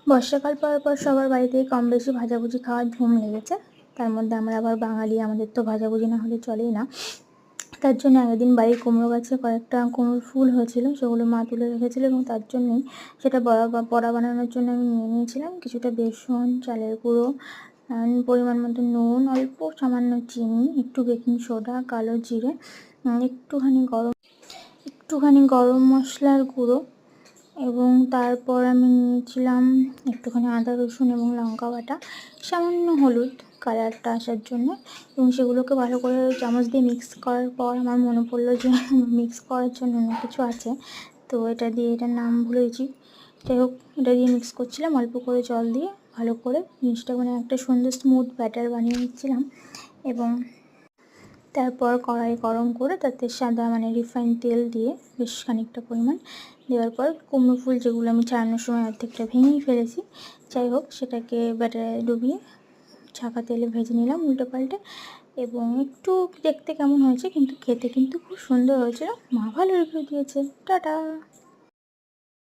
বর্ষাকাল পর পর সবার বাড়িতেই কম বেশি ভাজাভুজি খাওয়ার ধুম লেগেছে। তার মধ্যে আমরা আবার বাঙালি, আমাদের তো ভাজাভুজি না হলে চলেই না। তার জন্য একদিন বাড়ির কুমড়ো গাছে কয়েকটা কুমড়োর ফুল হয়েছিল, সেগুলো মা তুলে রেখেছিল এবং তার জন্যই সেটা বড়া বানানোর জন্য আমি নিয়ে নিয়েছিলাম কিছুটা বেসন, চালের গুঁড়ো, পরিমাণ মতো নুন, অল্প সামান্য চিনি, একটু বেকিং সোডা, কালো জিরে, একটুখানি গরম মশলার গুঁড়ো এবং তারপর আমি নিয়েছিলাম একটুখানি আদা রসুন এবং লঙ্কা বাটা, সামান্য হলুদ কালারটা আসার জন্য, এবং সেগুলোকে ভালো করে চামচ দিয়ে মিক্স করার পর আমার মনে পড়লো যে মিক্স করার জন্য অন্য কিছু আছে, তো এটা দিয়ে, এটার নাম ভুলেছি। যাই হোক, এটা দিয়ে মিক্স করছিলাম অল্প করে জল দিয়ে, ভালো করে জিনিসটা মানে একটা সুন্দর স্মুথ ব্যাটার বানিয়ে নিচ্ছিলাম। এবং তারপর কড়াই গরম করে তাতে সাদা রিফাইন তেল দিয়ে বেশ খানিকটা পরিমাণ দেওয়ার পর কুমড়ো ফুল যেগুলো আমি ছাড়ানোর সময় অর্ধেকটা ভেঙেই ফেলেছি, যাই হোক সেটাকে ব্যাটারে ডুবিয়ে ছাঁকা তেলে ভেজে নিলাম উল্টে পাল্টে। এবং একটু দেখতে কেমন হয়েছে, কিন্তু খেতে কিন্তু খুব সুন্দর হয়েছিল। মা ভালো রিভিউ দিয়েছে। টাটা।